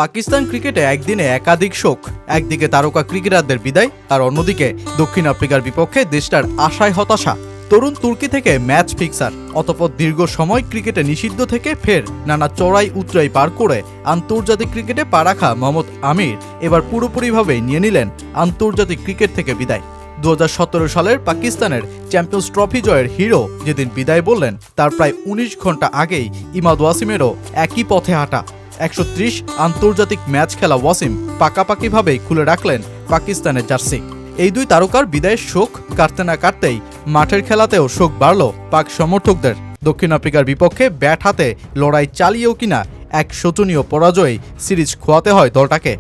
পাকিস্তান ক্রিকেটে একদিনে একাধিক শোক, একদিকে তারকা ক্রিকেটারদের বিদায় আর অন্যদিকে দক্ষিণ আফ্রিকার বিপক্ষে দেশটার আশায় হতাশা। তরুণ তুর্কি থেকে ম্যাচ ফিক্সার, অতঃপর দীর্ঘ সময় ক্রিকেটে নিষিদ্ধ থেকে ফের নানা চড়াই উতরাই পার করে আন্তর্জাতিক ক্রিকেটে পা রাখা মোহাম্মদ আমির এবার পুরোপুরিভাবে নিয়ে নিলেন আন্তর্জাতিক ক্রিকেট থেকে বিদায়। 2017 সালের পাকিস্তানের চ্যাম্পিয়ন্স ট্রফি জয়ের হিরো যেদিন বিদায় বললেন, তার প্রায় 19 ঘন্টা আগেই ইমাদ ওয়াসিমেরও একই পথে হাঁটা। 130 আন্তর্জাতিক ম্যাচ খেলা ওয়াসিম পাকাপাকিভাবেই খুলে রাখলেন পাকিস্তানের জার্সি। এই দুই তারকার বিদায়ের শোক কাটতে না কাটতেই মাঠের খেলাতেও শোক বাড়ল পাক সমর্থকদের। দক্ষিণ আফ্রিকার বিপক্ষে ব্যাট হাতে লড়াই চালিয়েও কিনা এক শোচনীয় পরাজয়ে সিরিজ খোয়াতে হয় দলটাকে।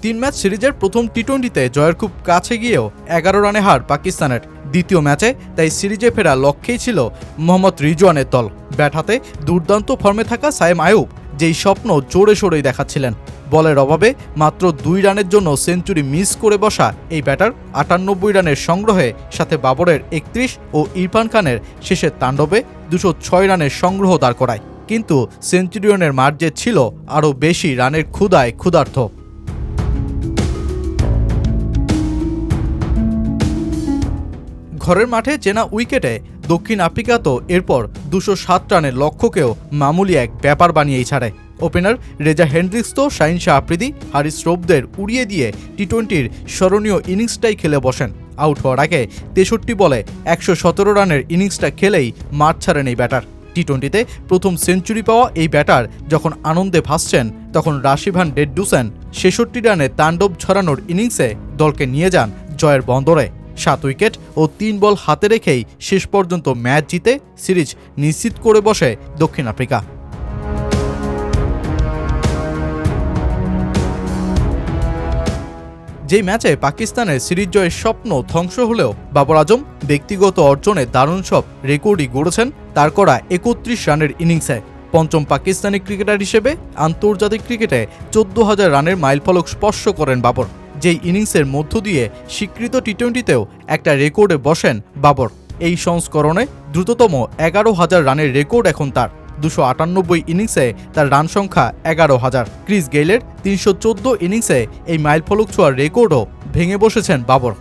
তিন ম্যাচ সিরিজের প্রথম টি-20তে জয়ের খুব কাছে গিয়েও 11 রানে হার পাকিস্তানের। দ্বিতীয় ম্যাচে তাই সিরিজে ফেরা লক্ষ্যেই ছিল মোহাম্মদ রিজওয়ানের দল। ব্যাট হাতে দুর্দান্ত ফর্মে থাকা সায়েম আয়ুব যেই স্বপ্ন জোরে সোরেই দেখাচ্ছিলেন, বলের অভাবে মাত্র 2 রানের জন্য সেঞ্চুরি মিস করে বসা এই ব্যাটার 98 রানের সংগ্রহে সাথে বাবরের 31 ও ইরফান খানের শেষের তাণ্ডবে 206 রানের সংগ্রহ দাঁড় করায়। কিন্তু সেঞ্চুরিয়নের মার্জে ছিল আরও বেশি রানের ক্ষুধায় ক্ষুধার্ত। ঘরের মাঠে চেনা উইকেটে দক্ষিণ আফ্রিকা তো এরপর 207 রানের লক্ষ্যকেও মামুলি এক ব্যাপার বানিয়েই ছাড়ে। ওপেনার রেজা হেন্ড্রিক্স তো শাহিন শাহ আফ্রিদি, হারিস রৌফদের উড়িয়ে দিয়ে টি-20-র স্মরণীয় ইনিংসটাই খেলে বসেন। আউট হওয়ার আগে 63 বলে 117 রানের ইনিংসটা খেলেই মাঠ ছাড়েন এই ব্যাটার। টি-20-তে প্রথম সেঞ্চুরি পাওয়া এই ব্যাটার যখন আনন্দে ভাসছেন, তখন রাশিভান ডেডডুসেন 66 রানে তাণ্ডব ছড়ানোর ইনিংসে দলকে নিয়ে যান জয়ের বন্দরে। 7 উইকেট ও 3 বল হাতে রেখেই শেষ পর্যন্ত ম্যাচ জিতে সিরিজ নিশ্চিত করে বসে দক্ষিণ আফ্রিকা। যেই ম্যাচে পাকিস্তানের সিরিজ জয়ের স্বপ্ন ধ্বংস হলেও বাবর আজম ব্যক্তিগত অর্জনে দারুণ সব রেকর্ডই গড়েছেন তার করা 31 রানের ইনিংসে। পঞ্চম পাকিস্তানি ক্রিকেটার হিসেবে আন্তর্জাতিক ক্রিকেটে 14,000 রানের মাইলফলক স্পর্শ করেন বাবর। যেই ইনিংসের মধ্য দিয়ে স্বীকৃত টি-20তেও একটা রেকর্ডে বসেন বাবর। এই সংস্করণে দ্রুততম 11,000 রানের রেকর্ড এখন তার। 298 ইনিংসে তার রান সংখ্যা 11,000। ক্রিস গেইলের 314 ইনিংসে এই মাইলফলক ছোঁয়ার রেকর্ডও ভেঙে বসেছেন বাবর।